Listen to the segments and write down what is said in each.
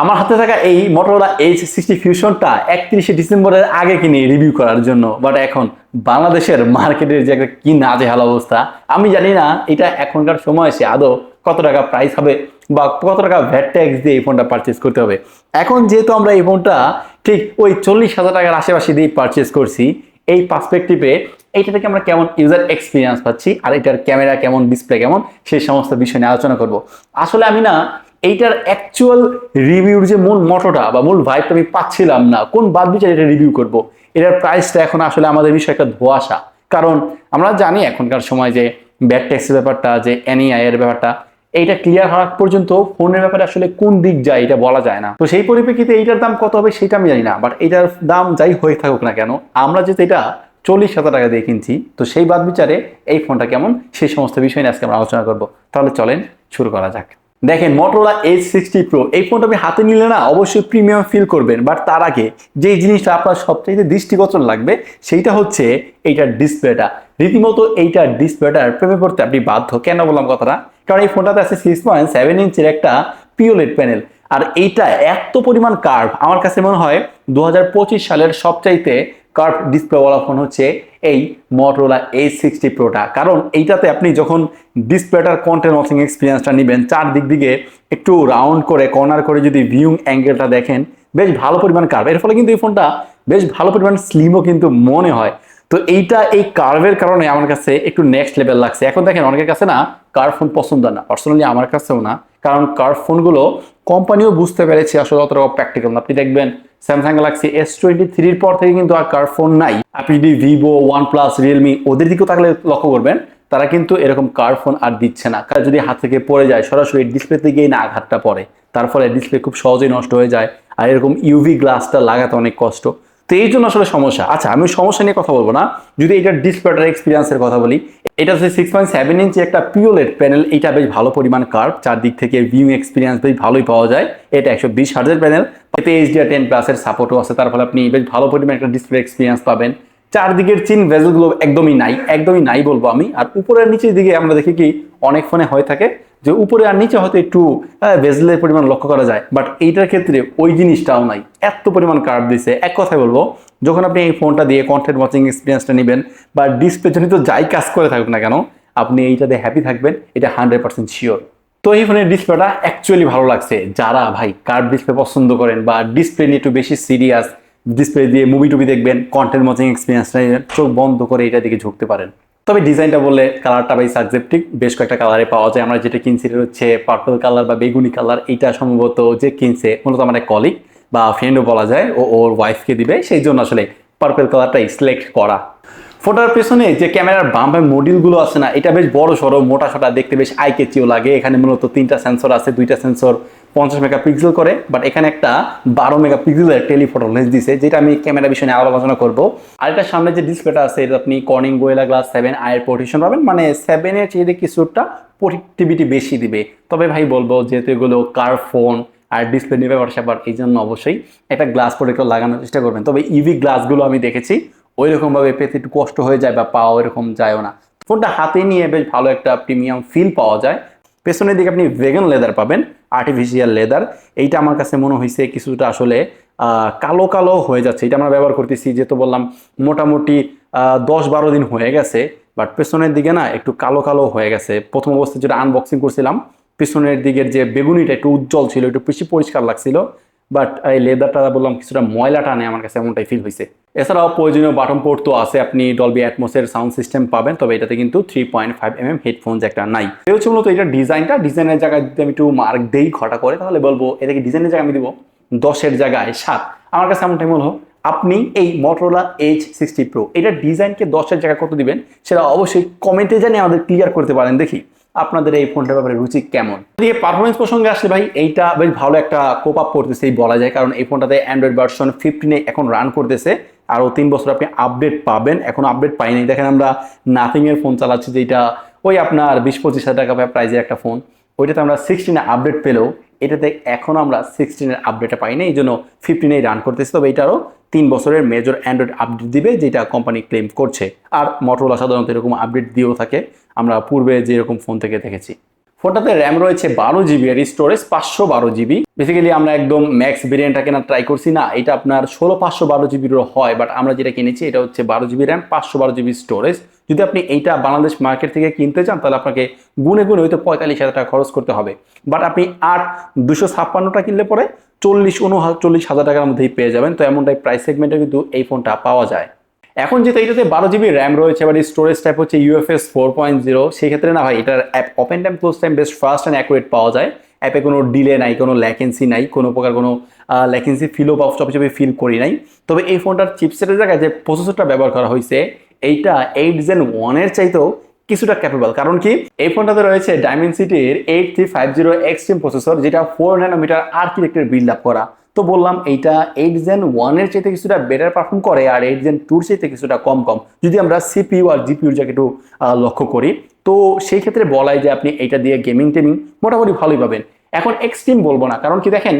আমার হাতে থাকা এই Motorola H60 ফিউশনটা 31শে ডিসেম্বরের আগে কিনে রিভিউ করার জন্য, বাট এখন বাংলাদেশের মার্কেটের যে একটা কি নাজেহাল অবস্থা, আমি জানি না এটা এখনকার সময় এসে আদৌ কত টাকা প্রাইস হবে বা কত টাকা ভ্যাট ট্যাক্স দিয়ে এই ফোনটা পারচেস করতে হবে। এখন যেহেতু আমরা এই ফোনটা ঠিক ওই 40,000 টাকার আশেপাশে দিয়ে পারচেস করছি, এই পার্সপেক্টিভে এইটা থেকে আমরা কেমন ইউজার এক্সপিরিয়েন্স পাচ্ছি আর এটার ক্যামেরা কেমন, ডিসপ্লে কেমন, সেই সমস্ত বিষয় নিয়ে আলোচনা করব। আসলে আমি না এইটার অ্যাকচুয়াল রিভিউর যে মূল মটোটা বা মূল ভাইবটা আমি পাচ্ছিলাম না, কোন বাদ বিচার এটা রিভিউ করব। এটার প্রাইসটা এখন আসলে আমাদের বিষয়ে একটা ধোঁয়াশা, কারণ আমরা জানি এখনকার সময় যে ব্যাড ট্যাক্সের ব্যাপারটা, যে এনইআই এর ব্যাপারটা, এইটা ক্লিয়ার হওয়া পর্যন্ত ফোনের ব্যাপারে আসলে কোন দিক যায় এটা বলা যায় না। তো সেই পরিপ্রেক্ষিতে এইটার দাম কত হবে সেটা আমি জানি না, বাট এইটার দাম যাই হয়ে থাকুক না কেন, আমরা যেহেতু এটা 40,000 টাকা দিয়ে কিনছি, তো সেই বাদ বিচারে এই ফোনটা কেমন সেই সমস্ত বিষয় নিয়ে আজকে আমরা আলোচনা করবো। তাহলে চলেন শুরু করা যাক। দেখেন, Motorola H60 Pro এই ফোনটা আপনি হাতে নিলে না অবশ্যই প্রিমিয়াম ফিল করবেন, বাট তার আগে যেই জিনিসটা আপনার সবচেয়ে দৃষ্টিগোচর লাগবে সেইটা হচ্ছে এইটার ডিসপ্লেটা। রীতিমতো এইটার ডিসপ্লেটার প্রেমে পড়তে আপনি বাধ্য। কেন বললাম কথাটা? কারণ এই ফোনটাতে আছে 6.7 ইঞ্চের একটা পিওলেড প্যানেল, আর এইটা এত পরিমাণ কার্ভ, আমার কাছে মনে হয় 2025 সালের সবচাইতে কার্ভ ডিসপ্লেওয়ালা ফোন হচ্ছে এই Motorola H60 Proটা। কারণ এইটাতে আপনি যখন ডিসপ্লেটার কন্টেন্ট ওয়াচিং এক্সপিরিয়েন্সটা নেবেন, চারদিক দিকে একটু রাউন্ড করে কর্নার করে যদি ভিউইং অ্যাঙ্গেলটা দেখেন, বেশ ভালো পরিমাণ কার্ভ। এর ফলে কিন্তু এই ফোনটা বেশ ভালো পরিমাণ স্লিমও কিন্তু মনে হয়। তো এইটা এই কার্ভের কারণে আমার কাছে একটু নেক্সট লেভেল লাগছে। এখন দেখেন, অনেকের কাছে না কার্ভ ফোন পছন্দ না, পার্সোনালি আমার কাছেও না, কারণ কার্ভ ফোনগুলো কোম্পানিও বুঝতে পেরেছে আসলে অতটা প্র্যাকটিক্যাল না। আপনি দেখবেন স্যামসাং গ্যালাক্সি S23 পর থেকে কিন্তু আর কার্ভ ফোন নাই। আপনি যদি ভিভো, ওয়ানপ্লাস, রিয়েলমি ওদের দিকেও তাহলে লক্ষ্য করবেন, তারা কিন্তু এরকম কার্ভ ফোন আর দিচ্ছে না। কারণ যদি হাত থেকে পড়ে যায় সরাসরি ডিসপ্লেতে গিয়ে না আঘাতটা পড়ে, তার ফলে ডিসপ্লে খুব সহজেই নষ্ট হয়ে যায়, আর এরকম ইউভি গ্লাসটা লাগাতে অনেক কষ্ট। তো এই জন্য আসলে সমস্যা। আচ্ছা, আমি সমস্যা নিয়ে কথা বলবো না, যদি এটার ডিসপ্লেটার এক্সপিরিয়েন্সের কথা বলি, এটা হচ্ছে 6.7 ইঞ্চি একটা পিওলেড প্যানেল। এটা বেশ ভালো পরিমাণ কার্ভ, চারদিক থেকে ভিউ এক্সপিরিয়েন্স বেশ ভালোই পাওয়া যায়। এটা 120 হার্জের প্যানেল, এতে HDR10+ এর সাপোর্টও আছে, তার ফলে আপনি বেশ ভালো পরিমাণ একটা ডিসপ্লে এক্সপিরিয়েন্স পাবেন। চারদিকের চিন ভেজেলগুলো একদমই নাই, একদমই নাই বলবো আমি। আর উপরের নিচের দিকে আমরা দেখি কি অনেক ফোনে হয়ে থাকে যে উপরে আর নিচে হয়তো একটু ভেজেলের পরিমাণ লক্ষ্য করা যায়, বাট এইটার ক্ষেত্রে ওই জিনিসটাও নাই, এত পরিমাণ কার্ভ দিছে। এক কথায় বলবো, যখন আপনি এই ফোনটা দিয়ে কন্টেন্ট ওয়াচিং এক্সপিরিয়েন্সটা নেবেন বা ডিসপ্লে জনিত যাই কাজ করে থাকুক না কেন, আপনি এইটাতে হ্যাপি থাকবেন, এটা 100% শিওর। তো এই ফোনের ডিসপ্লেটা অ্যাকচুয়ালি ভালো লাগছে। যারা ভাই কার্ভ ডিসপ্লে পছন্দ করেন বা ডিসপ্লে নিয়ে একটু বেশি সিরিয়াস, ডিসপ্লে দিয়ে মুভি টুভি দেখবেন, কন্টেন্ট ওয়াচিং এক্সপিরিয়েন্সটা নেবেন, চোখ বন্ধ করে এটা দিকে ঝুঁকতে পারেন। তবে ডিজাইনটা বললে কালারটা ভাই সাবজেক্টিভ, বেশ কয়েকটা কালারে পাওয়া যায়। আমরা যেটা কিনছি এটা হচ্ছে পার্পল কালার বা বেগুনি কালার। এইটা সম্ভবত যে কিনছে মূলত আমার এক কলিগ বা ফ্রেন্ডও বলা যায়, ও ওর ওয়াইফকে দিবে, সেই জন্য আসলে পার্পল কালারটাই সিলেক্ট করা। ফোটার পেছনে যে ক্যামেরার বাম্পার মডিউলগুলো আছে না, এটা বেশ বড় সড়ো মোটা সোটা, দেখতে বেশ আই কেচিও লাগে। এখানে মূলত 3টা সেন্সর আছে, 2টা সেন্সর 50 মেগাপিক্সেল করে, বাট এখানে একটা 12 মেগাপিক্সেলের টেলিফোটো লেন্স দিছে, যেটা আমি ক্যামেরা বিষয়ে নিয়ে আলোচনা করবো। আর এটা সামনে যে ডিসপ্লেটা আছে, এটা আপনি কর্নিং গোরিলা গ্লাস 7 আয়ের প্রোটেকশন পাবেন, মানে 7 এর চেয়ে কিছুটা প্রোটেক্টিভিটি বেশি দিবে। তবে ভাই বলবো, যেহেতু এগুলো কার ফোন আর ডিসপ্লে নিবে ব্যাপার, এই জন্য অবশ্যই একটা গ্লাস প্রোটেক্টর লাগানোর চেষ্টা করবেন। তবে ইভি গ্লাসগুলো আমি দেখেছি ওই রকম ভাবে পেতে একটু কষ্ট হয়ে যায় বা পাওয়া এরকম যায়ও না। ফোনটা হাতে নিয়ে বেশ ভালো একটা প্রিমিয়াম ফিল পাওয়া যায়। পেছনের দিকে আপনি ভেগান লেদার পাবেন, আর্টিফিশিয়াল লেদার। এইটা আমার কাছে মনে হয়েছে কিছুটা আসলে কালো কালো হয়ে যাচ্ছে। এটা আমরা ব্যবহার করতেছি, যেহেতু বললাম মোটামুটি 10-12 দিন হয়ে গেছে, বাট পেছনের দিকে না একটু কালো কালো হয়ে গেছে। প্রথম অবস্থায় যেটা আনবক্সিং করছিলাম, পিছনের দিকের যে বেগুনিটা একটু উজ্জ্বল ছিল, একটু বেশি পরিষ্কার লাগছিল, বাট এই লেদারটা বললাম কিছুটা ময়লা টানে, আমার কাছে এমনটাই ফিল হয়েছে। এছাড়াও প্রয়োজনীয় বাটন পোর্ট তো আছে, আপনি ডলবি অ্যাটমসের সাউন্ড সিস্টেম পাবেন, তবে এটাতে কিন্তু 3.5mm হেডফোন একটা নাই। এই হচ্ছে মূলত এটা ডিজাইনের জায়গায় যদি আমি একটু মার্ক দেই ঘটা করে, তাহলে বলবো এটাকে ডিজাইনের জায়গায় আমি দিব 10-এর জায়গায় 7। আমার কাছে এমনটাই মনে হয়। আপনি এই Motorola H60 Pro এটা ডিজাইনকে 10-এর জায়গায় কত দিবেন সেটা অবশ্যই কমেন্টে জানিয়ে আমাদের ক্লিয়ার করতে পারেন। দেখি আপনাদের এই ফোনটার ব্যাপারে রুচি কেমন। দিয়ে পারফরমেন্স প্রসঙ্গে আসলে ভাই, এইটা বেশ ভালো একটা কোপ আপ করতেছে বলা যায়, কারণ এই ফোনটাতে অ্যান্ড্রয়েড ভার্সন 15 এখন রান করতেছে। আরও 3 বছর আপনি আপডেট পাবেন, এখন আপডেট পাইনি। দেখেন আমরা নাথিং এর ফোন চালাচ্ছি, যেটা ওই আপনার 20-25 হাজার টাকা প্রাইজের একটা ফোন, ওইটাতে আমরা 16 আপডেট পেলেও এটাতে এখন আমরা 16 আপডেটটা পাইনি, এই জন্য 15 রান করতেছি। তবে এটারও 3 বছরের মেজর অ্যান্ড্রয়েড আপডেট দিবে, যেটা কোম্পানি ক্লেম করছে। আর Motorola সাধারণত এরকম আপডেট দিয়েও থাকে, আমরা পূর্বে যেরকম ফোন থেকে দেখেছি। ফোনটাতে র্যাম রয়েছে 12 জিবি আর স্টোরেজ 512 জিবি। বেসিক্যালি আমরা একদম ম্যাক্স ভেরিয়েন্টটা কেনার ট্রাই করছি না, এটা আপনার 16 512 জিবিরও হয়, বাট আমরা যেটা কিনেছি এটা হচ্ছে 12 জিবি র্যাম 512 জিবি স্টোরেজ। যদি আপনি এইটা বাংলাদেশ মার্কেট থেকে কিনতে চান তাহলে আপনাকে গুনে গুনে হয়তো 45,000 টাকা খরচ করতে হবে, বাট আপনি 8 256টা কিনলে পরে 40 39 হাজার টাকার মধ্যেই পেয়ে যাবেন। তো এমনটাই প্রাইস সেগমেন্টে কিন্তু এই ফোনটা পাওয়া যায়। এখন যেহেতু এটাতে 12 জিবি র্যাম রয়েছে, এবার স্টোরেজ টাইপ হচ্ছে UFS 4.0, সেই ক্ষেত্রে না ভাই এটার app open time close time best fast and accurate পাওয়া যায়। অ্যাপে কোনো ডিলে নাই, কোনো ল্যাকেন্সি নাই, কোনো প্রকার কোনো ল্যাকেন্সি ফিলও বা চপে ফিল করি নাই। তবে এই ফোনটার চিপসেটের জায়গায় যে প্রসেসরটা ব্যবহার করা হয়েছে এইটা 8 Gen 1 এর চাইতেও কিছুটা ক্যাপেবল। কারণ কি, এই ফোনটাতে রয়েছে ডাইমেনসিটির 8350 এক্সট্রিম প্রসেসর, যেটা 4 ন্যানোমিটার আর্কিটেক্টের বিল্ড আপ করা। তো বললাম এইটা 8 Gen 1 এর চাইতে কিছুটা বেটার পারফর্ম করে, আর 8 Gen 2 এর চাইতে কিছুটা কম যদি আমরা সিপিইউ আর জিপিইউর জায়গায় একটু লক্ষ্য করি। তো সেই ক্ষেত্রে বলাই যে আপনি এইটা দিয়ে গেমিং টেমিং মোটামুটি ভালোই পাবেন। এখন এক্সট্রিম বলবো না, কারণ কি দেখেন,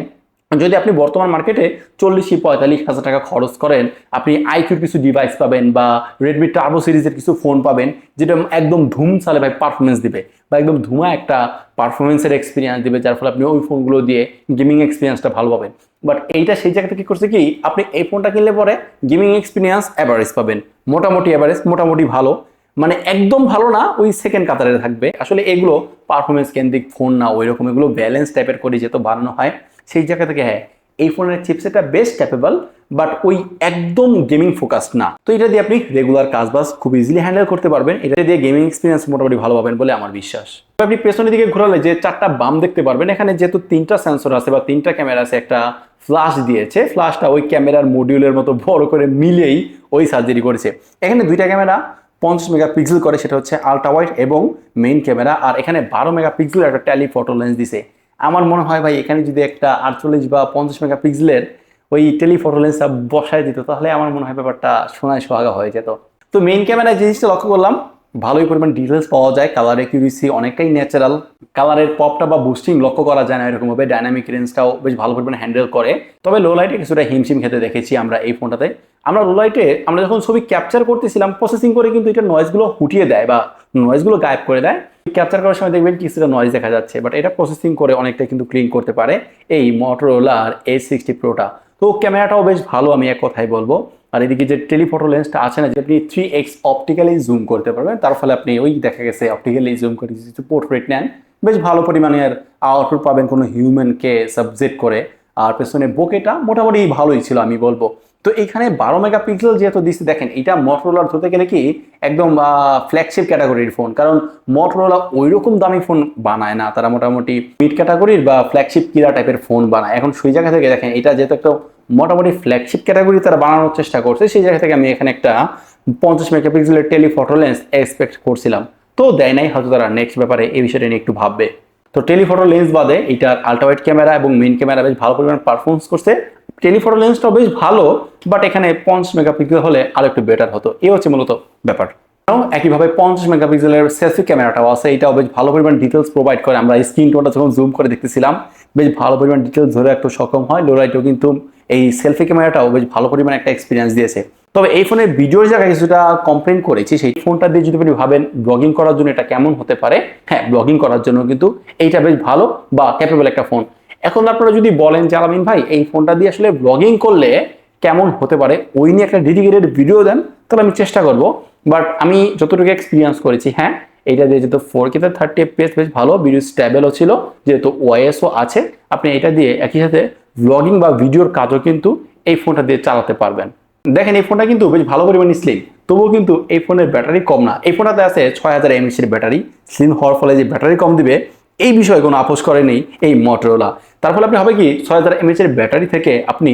যদি আপনি বর্তমান মার্কেটে 40 45 হাজার টাকা খরচ করেন, আপনি আইকিউর কিছু ডিভাইস পাবেন বা রেডমি টার্বো সিরিজের কিছু ফোন পাবেন যেটা একদম ধুম চালে ভাই পারফরমেন্স দিবে, বা একদম ধুমা একটা পারফরমেন্সের এক্সপিরিয়েন্স দিবে, যার ফলে আপনি ওই ফোনগুলো দিয়ে গেমিং এক্সপিরিয়েন্সটা ভালো পাবেন। বাট এইটা সেই জায়গা থেকে করছে কি, আপনি এই ফোনটা কিনলে পরে গেমিং এক্সপিরিয়েন্স অ্যাভারেজ পাবেন, মোটামুটি অ্যাভারেজ, মোটামুটি ভালো, মানে একদম ভালো না, ওই সেকেন্ড কাতারে থাকবে। আসলে এগুলো পারফরমেন্স কেন্দ্রিক ফোন না, ওই রকম এগুলো ব্যালেন্স টাইপের করে যেহেতু বানানো হয়, সেই জায়গা থেকে হ্যাঁ এই ফোনের চিপসেটটা বেস্ট ক্যাপেবল, বাট ওই একদম গেমিং ফোকাসড না। তো এটা দিয়ে আপনি রেগুলার কাজবাজ খুব ইজিলি হ্যান্ডেল করতে পারবেন, এটা দিয়ে গেমিং এক্সপিরিয়েন্স মোটামুটি ভালো পাবেন বলে আমার বিশ্বাস। আপনি পেছনের দিকে ঘোরালে যে 4টা বাম দেখতে পারবেন, এখানে যেহেতু 3টা সেন্সর আছে বা 3টা ক্যামেরা আছে, একটা ফ্ল্যাশ দিয়েছে, ফ্ল্যাশটা ওই ক্যামেরার মডিউলের মতো বড় করে মিলেই ওই সার্জারি করেছে। এখানে 2টা ক্যামেরা 50 মেগাপিক্সেল করে, সেটা হচ্ছে আলট্রা ওয়াইড এবং মেইন ক্যামেরা, আর এখানে 12 মেগাপিক্সেলের একটা টেলিফটো লেন্স দিছে। আমার মনে হয় ভাই এখানে যদি একটা 48 বা 50 মেগাপিক্সেলের ওই টেলিফটো লেন্সটা বসায় দিত তাহলে আমার মনে হয় ব্যাপারটা সোনায় সোহাগা হয়ে যেত। তো মেইন ক্যামেরায় যে জিনিসটা লক্ষ্য করলাম, ভালোই পরিমাণ ডিটেলস পাওয়া যায়, কালার অ্যাকিউরেসি অনেকটাই ন্যাচারাল, কালারের পপটা বা বুস্টিং লক্ষ্য করা যায় না এরকমভাবে, ডাইনামিক রেঞ্জটাও বেশ ভালো পরিমাণে হ্যান্ডেল করে। তবে লো লাইটে কিছুটা হিমশিম খেতে দেখেছি আমরা এই ফোনটাতে। আমরা লো লাইটে আমরা যখন ছবি ক্যাপচার করতেছিলাম প্রসেসিং করে কিন্তু এটা নয়েজগুলো হুটিয়ে দেয় বা নয়েজগুলো গায়েব করে দেয়। ক্যাপচার করার সময় দেখবেন কিছুটা নয়েজ দেখা যাচ্ছে, বাট এটা প্রসেসিং করে অনেকটা কিন্তু ক্লিন করতে পারে এই মোটরোলার A60 Proটা। তো ক্যামেরাটাও বেশ ভালো, আমি এক কথাই বলবো। আর এদিকে যে টেলিফটো লেন্সটা আছে না, যে আপনি 3x অপটিক্যালি জুম করতে পারবেন, তার ফলে আপনি ওই দেখা গেছে অপটিক্যালি জুম করে কিছু পোর্ট্রেট নেন, বেশ ভালো পরিমাণের আউটপুট পাবেন কোনো হিউম্যানকে সাবজেক্ট করে। আর পেছনে বোকেটা মোটামুটি ভালোই ছিল আমি বলবো। তো এখানে 12 মেগাপিক্সেল যেহেতু দিচ্ছে, দেখেন এটা মোটরোলার ধরতে গেলে কি একদম ফ্ল্যাগশিপ ক্যাটাগরির ফোন, কারণ মোটরোলা ওই রকম দামি ফোন বানায় না, তারা মোটামুটি মিড ক্যাটাগরির বা ফ্ল্যাগশিপ কিরা টাইপের ফোন বানায়। এখন সেই জায়গা থেকে দেখেন এটা যেহেতু একটা মোটামুটি ফ্ল্যাগশিপ ক্যাটাগরি তারা বানানোর চেষ্টা করছে, সেই জায়গা থেকে আমি এখানে একটা 50 মেগাপিক্সেলের টেলিফটো লেন্স এক্সপেক্ট করছিলাম, তো দেয় নাই, হয়তো তারা নেক্সট ব্যাপারে এই বিষয়টা নিয়ে একটু ভাববে। তো টেলিফটো লেন্স বাদে এটার আলট্রা ওয়াইড ক্যামেরা এবং মেইন ক্যামেরা বেশ ভালো পরিমাণ পারফরমেন্স করছে। টেলিফটো লেন্সটাও বেশ ভালো, বাট এখানে 50 মেগাপিক্সেল হলে আরো একটু বেটার হতো, এই হচ্ছে মূলত ব্যাপার। একইভাবে 50 মেগাপিক্সেলের সেলফি ক্যামেরাটাও আছে, এটাও বেশ ভালো পরিমাণ ডিটেলস প্রোভাইড করে। আমরা স্ক্রিন টোনটা যখন জুম করে দেখতেছিলাম বেশ ভালো পরিমাণ ডিটেলস ধরে একটু সক্ষম হয়। লো লাইটেও কিন্তু এই সেলফি ক্যামেরাটাও বেশ ভালো পরিমাণ একটা এক্সপিরিয়েন্স দিয়েছে। তবে এই ফোনের ভিডিওর জায়গায় কিছুটা কমপ্লেন করেছি, সেই ফোনটা দিয়ে যদি আপনি ভাবেন ব্লগিং করার জন্য এটা কেমন হতে পারে, হ্যাঁ ব্লগিং করার জন্য কিন্তু এইটা বেশ ভালো বা ক্যাপেবল একটা ফোন। এখন আপনারা যদি বলেন যে আলামিন ভাই এই ফোনটা দিয়ে আসলে ব্লগিং করলে কেমন হতে পারে, ওই নিয়ে একটা ডেডিকেটেড ভিডিও দেন, তাহলে আমি চেষ্টা করব। বাট আমি যতটুকু এক্সপিরিয়েন্স করেছি, হ্যাঁ এইটা দিয়ে যেহেতু 4K 30 FPS বেশ ভালো, ভিডিও স্টেবলও ছিল, যেহেতু ওআইএসও আছে, আপনি এটা দিয়ে একই সাথে ব্লগিং বা ভিডিওর কাজও কিন্তু এই ফোনটা দিয়ে চালাতে পারবেন। দেখেন এই ফোনটা কিন্তু বেশ ভালো পরিমাণে স্লিম, তবুও কিন্তু এই ফোনের ব্যাটারি কম না। এই ফোনটাতে আছে 6000 mAh এর ব্যাটারি, স্লিম হওয়ার ফলে যে ব্যাটারি কম দিবে এই বিষয়ে কোনো আপোষ করেনি এই মোটরোলা। তার ফলে আপনি হবে কি 6000 mAh এর ব্যাটারি থেকে আপনি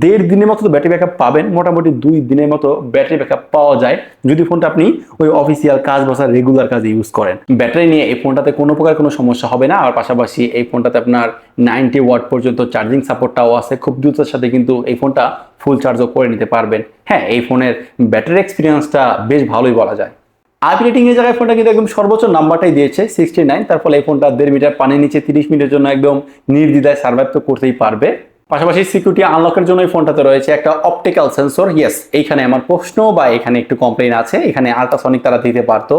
1.5 দিনের মতো ব্যাটারি ব্যাকআপ পাবেন, মোটামুটি 2 দিনের মতো ব্যাটারি ব্যাকআপ পাওয়া যায় যদি ফোনটা আপনি ওই অফিসিয়াল কাজ বা রেগুলার কাজে ইউজ করেন। ব্যাটারি নিয়ে এই ফোনটাতে কোনো প্রকার কোনো সমস্যা হবে না। আর পাশাপাশি এই ফোনটাতে আপনার 90 ওয়াট পর্যন্ত চার্জিং সাপোর্টটাও আছে, খুব দ্রুতের সাথে কিন্তু এই ফোনটা ফুল চার্জও করে নিতে পারবেন। হ্যাঁ এই ফোনের ব্যাটারি এক্সপিরিয়েন্সটা বেশ ভালোই বলা যায়। আইপি রেটিং এর জায়গায় ফোনটা কিন্তু একদম সর্বোচ্চ নাম্বারটাই দিয়েছে 69, তার ফলে এই ফোনটা 1.5 মিটার পানির নিচে 30 মিনিটের জন্য একদম নির্দ্বিধায় সার্ভাইভ তো করতেই পারবে। পাশাপাশি সিকিউরিটি আনলকের জন্য এই ফোনটাতে রয়েছে একটা অপটিক্যাল সেন্সর। ইয়েস, এইখানে আমার প্রশ্ন বা এখানে একটু কমপ্লেইন আছে, এখানে আল্ট্রাসনিক তারা দিতে পারতো,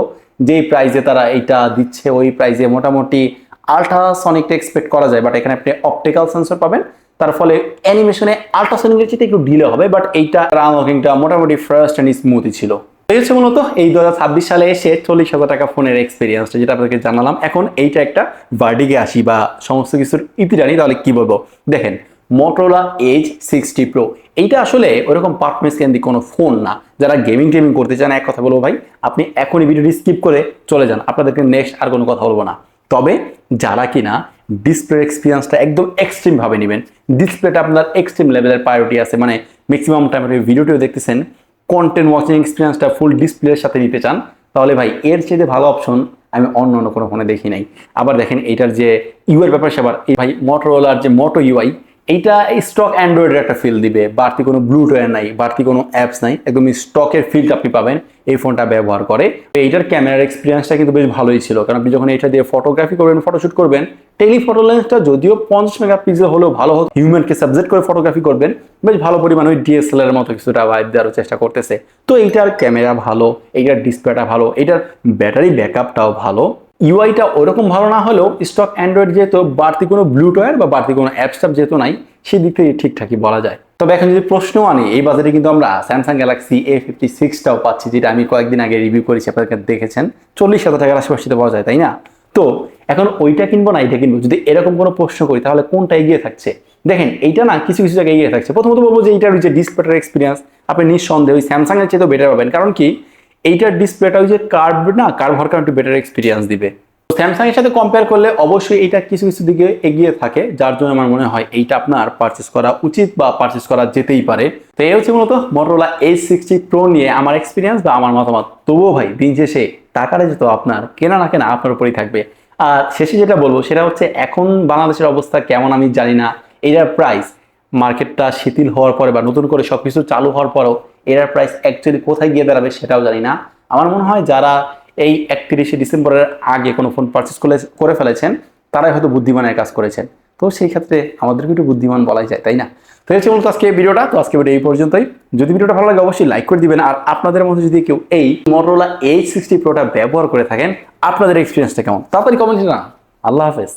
যেই প্রাইসে তারা এইটা দিচ্ছে ওই প্রাইসে মোটামুটি আল্ট্রাসনিকটা এক্সপেক্ট করা যায়, বাট এখানে আপনি অপটিক্যাল সেন্সর পাবেন, তার ফলে অ্যানিমেশনে আল্ট্রাসনিকের চেয়ে একটু ডিলে হবে, বাট এইটা আনলকিংটা মোটামুটি ফাস্ট অ্যান্ড স্মুথই ছিল। এই হচ্ছে মূলত এই 2026 সালে এসে 40,000 টাকা ফোনের এক্সপিরিয়েন্সটা, যেটা আপনাদেরকে জানালাম। এখন এইটা একটা ভার্ডিকে আসি বা সমস্ত কিছুর ইতি জানি, তাহলে কি বলবো। দেখেন, Motorola Edge 60 Pro এইটা আসলে ওরকম পারফরমেন্স ক্যান্ডি কোনো ফোন না। যারা গেমিং করতে চান, এক কথা বলবো ভাই, আপনি এখনই ভিডিওটি স্কিপ করে চলে যান, আপনাদেরকে নেক্সট আর কোনো কথা বলবো না। তবে যারা কিনা ডিসপ্লে এক্সপিরিয়েন্সটা একদম এক্সট্রিম ভাবে নেবেন, ডিসপ্লেটা আপনার এক্সট্রিম লেভেলের প্রায়োরিটি আছে, মানে ম্যাক্সিমাম টাইম ভিডিওটিও দেখতেছেন, কন্টেন্ট ওয়াচিং এক্সপিরিয়েন্সটা ফুল ডিসপ্লের সাথে নিতে চান, তাহলে ভাই এর চেয়ে ভালো অপশন আমি অন্য কোনো ফোনে দেখি নাই। আবার দেখেন এইটার যে ইউআই ব্যাপার সেবার, এই ভাই মোটরোলার যে মোটো ইউআই, এইটা স্টক অ্যান্ড্রয়েডের একটা ফিল দিবে, বাড়তি কোনো ব্লুটুথ নাই, বাড়তি কোনো অ্যাপস নাই, একদম স্টকের ফিলটা আপনি পাবেন এই ফোনটা ব্যবহার করে। এইটার ক্যামেরার এক্সপিরিয়েন্সটা কিন্তু বেশ ভালোই ছিল, কারণ আপনি যখন এটা দিয়ে ফটোগ্রাফি করবেন, ফটোশুট করবেন, টেলিফটো লেন্সটা যদিও 50 মেগাপিক্সেল হলেও ভালো হোক, হিউম্যানকে সাবজেক্ট করে ফটোগ্রাফি করবেন, বেশ ভালো পরিমাণ ওই ডিএসএলআর এর মতো কিছুটা ভাইব দেওয়ার চেষ্টা করতেছে। তো এইটার ক্যামেরা ভালো, এইটার ডিসপ্লেটা ভালো, এইটার ব্যাটারি ব্যাকআপটাও ভালো, ইউআইটা ওরকম ভালো না হলেও স্টক অ্যান্ড্রয়েড যেহেতু বাড়তি কোনো ব্লুটুথ বা বাড়তি কোনো অ্যাপস্টাপ যেহেতু নাই, সেই দিক থেকে ঠিকঠাকই বলা যায়। তবে এখন যদি প্রশ্ন আনি, এই বাজারে কিন্তু আমরা স্যামসাং গ্যালাক্সি A56টাও পাচ্ছি, যেটা আমি কয়েকদিন আগে রিভিউ করেছি, আপনাদেরকে দেখেছেন, 40,000 টাকার আশেপাশে পাওয়া যায়, তাই না? তো এখন ওইটা কিনবো না এটা কিনবো, যদি এরকম কোনো প্রশ্ন করি, তাহলে কোনটা এগিয়ে থাকছে? দেখেন, এইটা না কিছু কিছু জায়গায় এগিয়ে থাকছে। প্রথমত বলবো যে এইটার যে ডিসপ্লেটার এক্সপিরিয়েন্স, আপনি নিঃসন্দেহে ওই স্যামসাং এর চেয়ে তো বেটার পাবেন, কারণ কি এইটার ডিসপ্লেটা ওই যে কার্ভ না, কার্ভ হওয়ার কারণে একটু বেটার এক্সপিরিয়েন্স দিবে। স্যামসাং এর সাথে কম্পেয়ার করলে অবশ্যই এটা কিছু কিছু দিকে এগিয়ে থাকে, যার জন্য আমার মনে হয় এইটা আপনার পারচেস করা উচিত বা পারচেস করা যেতেই পারে। তো এই হচ্ছে মূলত Motorola A60 Pro নিয়ে আমার এক্সপিরিয়েন্স বা আমার মতামত। তবুও ভাই দিন শেষে টাকাটা যেত আপনার, কেনা না কেনা আপনার উপরেই থাকবে। আর শেষে যেটা বলবো সেটা হচ্ছে, এখন বাংলাদেশের অবস্থা কেমন আমি জানি না, এটার প্রাইস মার্কেটটা শিথিল হওয়ার পরে বা নতুন করে সবকিছু চালু হওয়ার পরেও এটার প্রাইস অ্যাকচুয়ালি কোথায় গিয়ে দাঁড়াবে সেটাও জানি না। আমার মনে হয় যারা এই 31শে ডিসেম্বরের আগে কোনো ফোন পারচেস করে ফেলেছেন, তারাই হয়তো বুদ্ধিমানের কাজ করেছেন। তো সেই ক্ষেত্রে আমাদেরকে একটু বুদ্ধিমান বলাই যায়, তাই না? তো হচ্ছে মূলত আজকে ভিডিওটা, তো আজকে ভিডিও এই পর্যন্তই। যদি ভিডিওটা ভালো লাগে অবশ্যই লাইক করে দিবেন, আর আপনাদের মধ্যে যদি কেউ এই Motorola H60 Proটা ব্যবহার করে থাকেন, আপনাদের এক্সপিরিয়েন্সটা কেমন তাড়াতাড়ি কমেন্টে জানান। আল্লাহ হাফেজ।